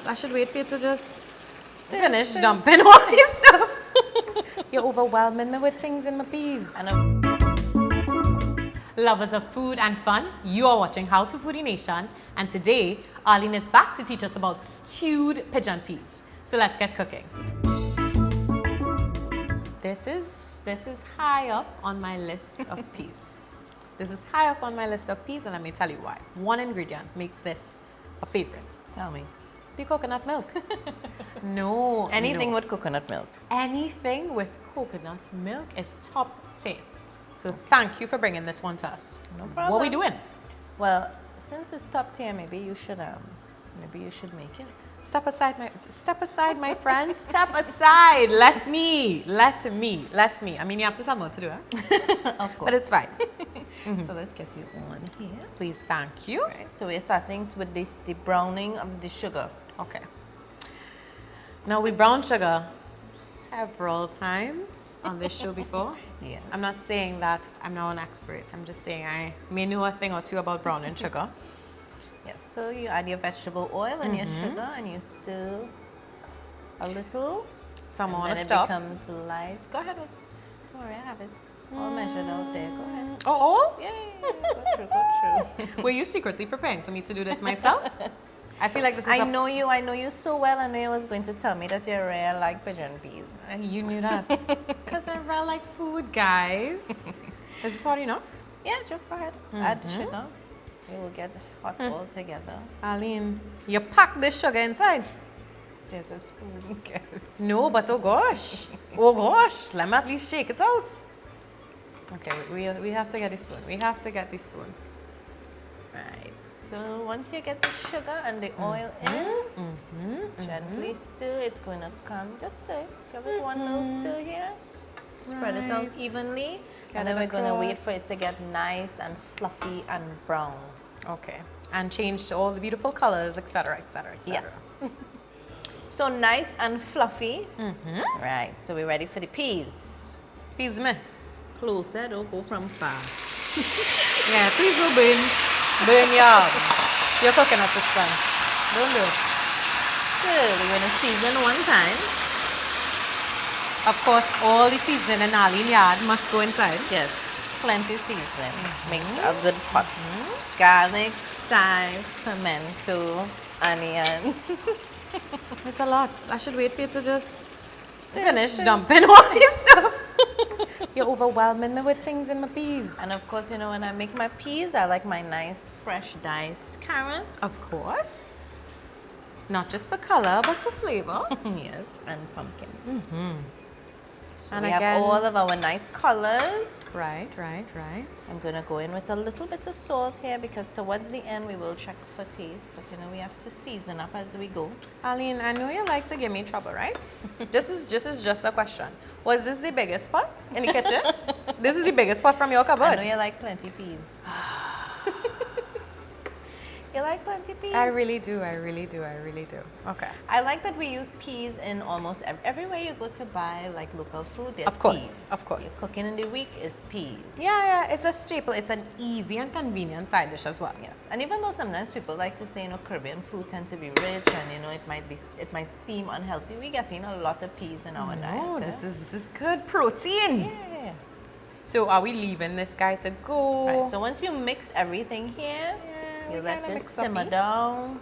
lots. I should wait for you to just finish dumping all this stuff. You're overwhelming me with things in my peas. Lovers of food and fun, you are watching How to Foodie Nation, and today Arlene is back to teach us about stewed pigeon peas. So let's get cooking. This is high up on my list of peas. This is high up on my list of peas, and let me tell you why. One ingredient makes this a favorite. Tell me. The coconut milk. No. Anything with coconut milk. Anything with coconut milk is top tier. So thank you for bringing this one to us. No problem. What are we doing? Well, since it's top tier, maybe you should make it. Step aside, my friend. Step aside. Let me. I mean, you have to tell me what to do, huh? Of course. But it's fine. So let's get you on here. Please, thank you. Right. So we're starting with the browning of the sugar. Okay. Now we browned sugar several times on this show before. Yeah. I'm not saying that I'm now an expert. I'm just saying I may know a thing or two about browning sugar. Yes. So you add your vegetable oil and your sugar, and you stir a little. Some more and to then stop. it becomes light. Go ahead. Don't worry, I have it all measured out there. Go ahead. Oh, Yeah. Go through. were you secretly preparing for me to do this myself? I feel like this is I know you so well. I knew you was going to tell me that you're rare like pigeon peas. You knew that. Because I really like food, guys. Is this hot enough? Yeah, just go ahead. Add the sugar. It will get hot all together. Arlene, you pack this sugar inside. There's a spoon, guys. No, but oh gosh. Oh gosh. Let me at least shake it out. Okay, we have to get the spoon. Right. So once you get the sugar and the oil in, gently stir. It's going to come. Just stir. Give it one little stir here. Spread it out evenly. And then we're going to wait for it to get nice and fluffy and brown. Okay. And change to all the beautiful colors, etc., etc., etc. Yes. So nice and fluffy. Right. So we're ready for the peas. Peas me. Closer, don't go from far. Yeah, please do burn your coconut this time. Don't do it. So we're going to season one time. Of course, all the seasoning in Arlene yard must go inside. Yes, plenty seasoning. Mix a good pot. Garlic, chive, pimento, onion. It's a lot. I should wait for you to just finish dumping all this stuff. You're overwhelming me with things in my peas. And of course, you know, when I make my peas, I like my nice, fresh, diced carrots. Of course. Not just for color, but for flavor. Yes, and pumpkin. So And we again, have all of our nice colors. Right. I'm going to go in with a little bit of salt here because towards the end we will check for taste. But you know, we have to season up as we go. Arlene, I know you like to give me trouble, right? This is just a question. Was this the biggest pot in the kitchen? This is the biggest pot from your cupboard. I know you like plenty peas. You like plenty peas? I really do. Okay. I like that we use peas in almost everywhere you go to buy like local food. There's Of course, peas. of course. Your cooking in the week is peas. Yeah, it's a staple. It's an easy and convenient side dish as well. Yes, and even though sometimes people like to say, you know, Caribbean food tends to be rich and you know it might seem unhealthy, we get in a lot of peas in our diet. Oh, this is good protein. Yeah. So are we leaving this guy to go? Right. So once you mix everything here, we you let kinda this mix simmer up. down.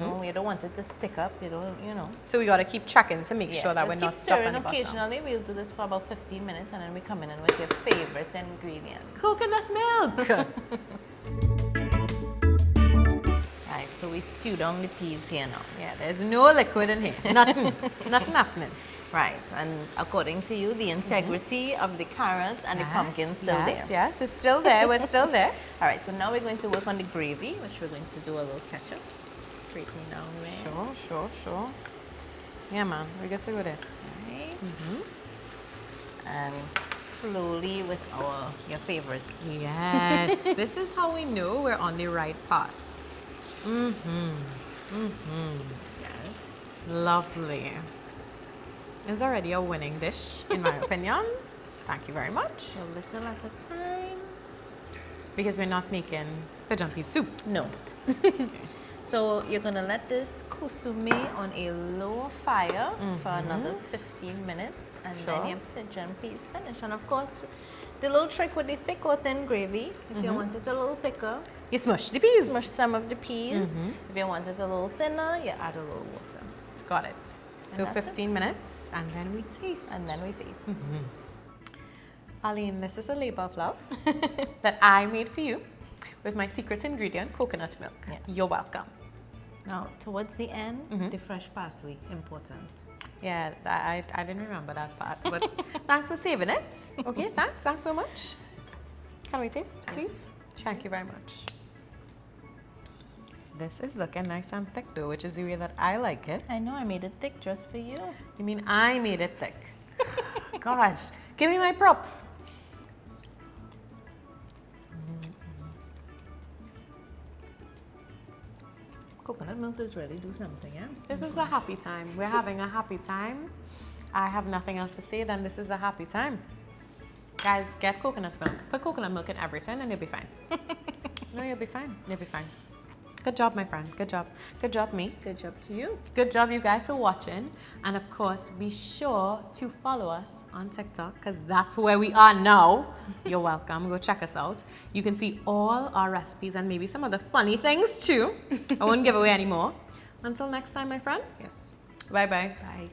No, you don't want it to stick up. You know. So we gotta keep checking to make sure that just we're not keep stuck on stirring the bottom. occasionally. We'll do this for about 15 minutes, and then we come in with your favorite ingredient. Coconut milk. Right. So we stew down the peas here now. Yeah, there's no liquid in here. Nothing happening. Right, and according to you, the integrity of the carrots and the pumpkin still there. Yes, it's still there. We're still there. All right, so now we're going to work on the gravy, which we're going to do a little ketchup. Straightening down there. Sure. Yeah, man, we get to go there. Right. And slowly with your favorites. Yes, this is how we know we're on the right path. Yes. Lovely. It's already a winning dish, in my opinion. Thank you very much. A little at a time. Because we're not making pigeon pea soup. No. So you're gonna let this kusume on a low fire for another 15 minutes, and then your pigeon peas finish. And of course, the little trick with the thick or thin gravy, if you want it a little thicker, you smush the peas. smush some of the peas. If you want it a little thinner, you add a little water. Got it. So that's 15 minutes, and then we taste. And then we taste. Arlene, this is a labor of love that I made for you with my secret ingredient, coconut milk. Yes. You're welcome. Now, towards the end, the fresh parsley, important. Yeah, I didn't remember that part, but thanks for saving it. Okay, thanks so much. Can we taste, please? Thank you very much. This is looking nice and thick though, which is the way that I like it. I know, I made it thick just for you. You mean I made it thick? Gosh, give me my props. Coconut milk does really do something, yeah? This is a happy time. We're having a happy time. I have nothing else to say than this is a happy time. Guys, get coconut milk. Put coconut milk in everything and you'll be fine. No, you'll be fine. You'll be fine. Good job, my friend. Good job. Good job, me. Good job to you. Good job, you guys, for watching. And of course, be sure to follow us on TikTok because that's where we are now. You're welcome. Go check us out. You can see all our recipes and maybe some other funny things too. I won't give away any more. Until next time, my friend. Yes. Bye-bye. Bye.